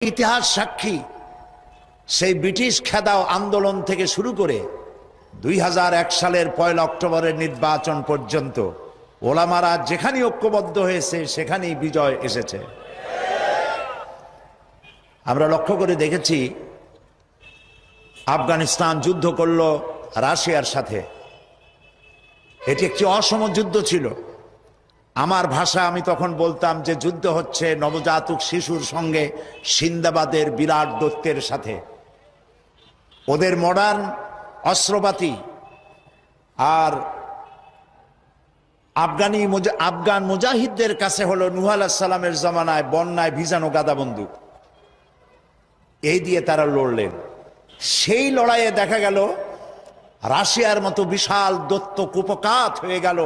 ইতিহাস সাক্ষী সেই ব্রিটিশ খেদাও আন্দোলন থেকে শুরু করে 2001 সালের 1 অক্টোবরের নির্বাচন পর্যন্ত ওলামারা যেখানে ঐক্যবদ্ধ হয়েছে সেখানেই বিজয় এসেছে। আমরা লক্ষ্য করে দেখেছি আফগানিস্তান যুদ্ধ করল রাশিয়ার সাথে। এটি একটি অসম যুদ্ধ ছিল। আমার ভাষা আমি তখন বলতাম যে যুদ্ধ হচ্ছে নবজাতক শিশুর সঙ্গে সিন্দাবাদের বিরাট দৈত্যের সাথে। ওদের মডার্ন অস্ত্রপাতি আর আফগান মুজাহিদদের কাছে হলো নূহ আলাইহিস সালামের জমানায় বন্যায় ভিজানো গাদা বন্দুক। এই দিয়ে তারা লড়লেন। সেই লড়াইয়ে দেখা গেল রাশিয়ার মতো বিশাল দৈত্য কুপকাত হয়ে গেল,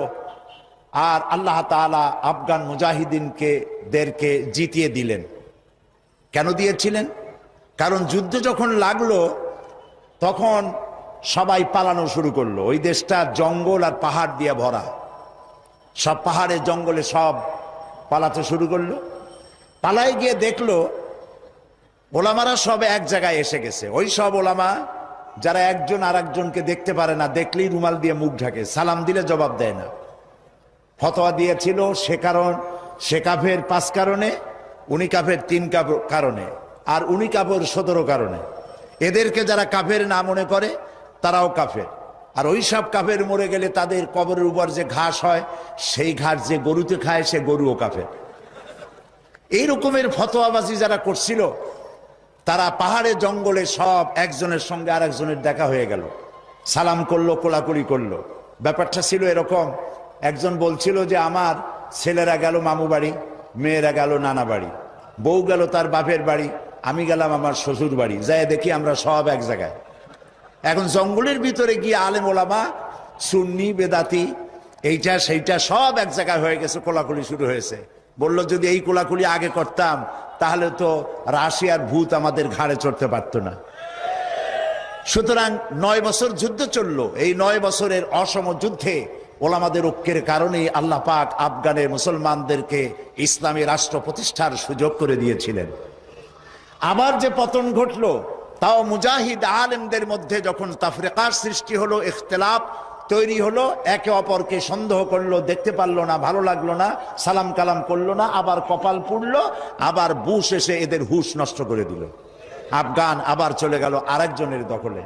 আর আল্লাহ তাআলা আফগান মুজাহিদিনদেরকে জিতিয়ে দিলেন। কেন দিয়েছিলেন? কারণ যুদ্ধ যখন লাগলো তখন সবাই পালানো শুরু করলো। ওই দেশটা জঙ্গল আর পাহাড় দিয়ে ভরা, সব পাহাড়ে জঙ্গলে সব পালাতে শুরু করলো। পালায় গিয়ে দেখলো ওলামারা সব এক জায়গায় এসে গেছে। ওই সব ওলামা যারা একজন আর একজনকে দেখতে পারে না, দেখলেই রুমাল দিয়ে মুখ ঢাকে, সালাম দিলে জবাব দেয় না। ফতোয়া দিয়েছিল সে কাফের 5 কারণে, উনি কাফের 3 কারণে, আর উনি কাফের 17 কারণে। এদেরকে যারা কাফের না মনে করে তারাও কাফের। আর ওই সব কাফের মরে গেলে তাদের কবরের উপর যে ঘাস হয় সেই ঘাস যে গরুতে খায় সে গরুও কাফের। এই রকমের ফতোয়াবাজি যারা করছিল তারা পাহাড়ে জঙ্গলে সব একজনের সঙ্গে আর একজনের দেখা হয়ে গেল, সালাম করলো, কোলাকুলি করলো। ব্যাপারটা ছিল এরকম, একজন বলছিল যে আমার ছেলেরা গেল মামু বাড়ি, মেয়েরা গেল নানা বাড়ি, বউ গেল তার বাপের বাড়ি, আমি গেলাম আমার শ্বশুর বাড়ি, যাই দেখি আমরা সব এক জায়গায়। এখন জঙ্গলের ভিতরে গিয়ে আলেম ওলামা সুন্নি বেদাতি এইটা সেইটা সব এক জায়গায় হয়ে গেছে, কোলাকুলি শুরু হয়েছে। বলল যদি এই কোলাকুলি আগে করতাম তাহলে তো রাশিয়ার ভূত আমাদের ঘাড়ে চড়তে পারতো না। সুতরাং 9 বছর যুদ্ধ চললো। এই 9 বছরের অসম যুদ্ধে ওলামাদের ঐক্যের কারণেই আল্লাহ পাক আফগানের মুসলমানদেরকে ইসলামী রাষ্ট্র প্রতিষ্ঠার সুযোগ করে দিয়েছিলেন। আবার যে পতন ঘটলো তাও মুজাহিদ আলেমদের মধ্যে যখন তাফরিকার সৃষ্টি হলো, ইখতিলাফ তৈরি হলো, একে অপরকে সন্দেহ করলো, দেখতে পারলো না, ভালো লাগলো না, সালাম কালাম করলো না, আবার কপাল পুড়লো, আবার বুশ এসে এদের হুশ নষ্ট করে দিল। আফগান আবার চলে গেল আরেকজনের দখলে।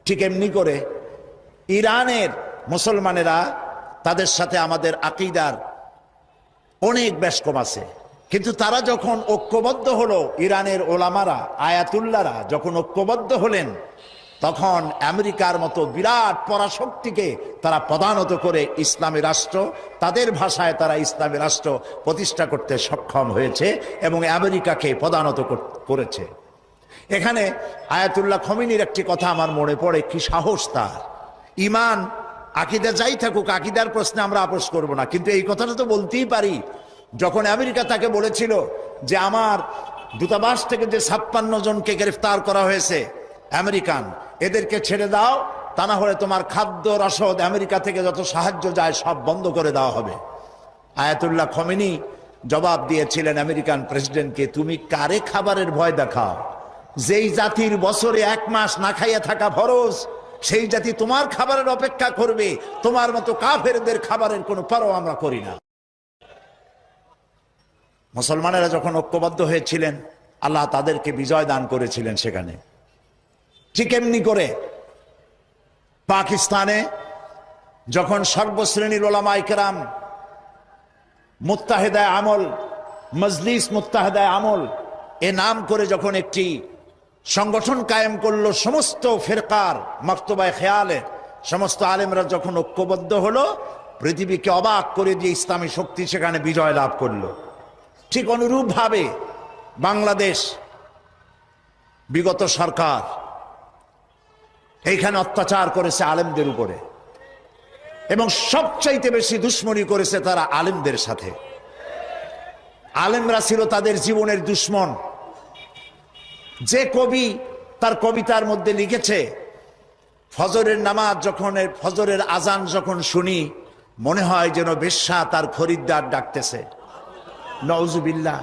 ঠিক এমনি করে ইরানের মুসলমানেরা, তাদের সাথে আমাদের আকীদার অনেক বেশ কম আছে, কিন্তু তারা যখন ঐক্যবদ্ধ হলো, ইরানের ওলামারা আয়াতুল্লাহরা যখন ঐক্যবদ্ধ হলেন, তখন আমেরিকার মতো বিরাট পরাশক্তিকে তারা পদানত করে ইসলামী রাষ্ট্র, তাদের ভাষায় তারা ইসলামী রাষ্ট্র প্রতিষ্ঠা করতে সক্ষম হয়েছে এবং আমেরিকাকে পদানত করেছে। এখানে আয়াতুল্লাহ খমিনীর একটি কথা আমার মনে পড়ে, কি সাহস তার! ইমান আকীদা যাই থাকুক, আকীদার প্রশ্নে আমরা আপোষ করব না, কিন্তু এই কথাটা তো বলতেই পারি। যখন আমেরিকা তাকে বলেছিল যে আমার দূতাবাস থেকে যে 56 জনকে গ্রেফতার করা হয়েছে আমেরিকান, এদেরকে ছেড়ে দাও, তা না হলে তোমার খাদ্য রসদ আমেরিকা থেকে যত সাহায্য যায় সব বন্ধ করে দেওয়া হবে। আয়াতুল্লাহ খমেনি জবাব দিয়েছিলেন আমেরিকান প্রেসিডেন্টকে, তুমি কারে খাবারের ভয় দেখাও? যেই জাতির বছরে 1 মাস না খাইয়া থাকা ফরজ, সেই জাতি তোমার খাবারের অপেক্ষা করবে? তোমার মতো কাফেরদের খাবারের কোনো পরোয়া আমরা করি না। মুসলমানেরা যখন ঐক্যবদ্ধ হয়েছিলেন আল্লাহ তাদেরকে বিজয় দান করেছিলেন সেখানে। ঠিক এমনি করে পাকিস্তানে যখন সর্বশ্রেণীর ওলামায়ে কেরাম মুত্তাহিদায়ে আমল, মজলিস মুত্তাহিদায়ে আমল এ নাম করে যখন একটি সংগঠন কায়েম করলো, সমস্ত ফিরকার মাকতুবায়ে খেয়ালে সমস্ত আলেমরা যখন ঐক্যবদ্ধ হলো, পৃথিবীকে অবাক করে দিয়ে ইসলামী শক্তি সেখানে বিজয় লাভ করলো। ঠিক অনুরূপভাবে বাংলাদেশ বিগত সরকার এইখানে অত্যাচার করেছে আলেমদের উপরে, এবং সবচাইতে বেশি দুশ্মনী করেছে তারা আলেমদের সাথে। আলেমরা ছিল তাদের জীবনের দুশ্মন। যে কবি তার কবিতার মধ্যে লিখেছে, ফজরের নামাজ যখন, ফজরের আজান যখন শুনি মনে হয় যেন বেশ্যা তার খরিদ্দার ডাকতেছে। নাউজুবিল্লাহ।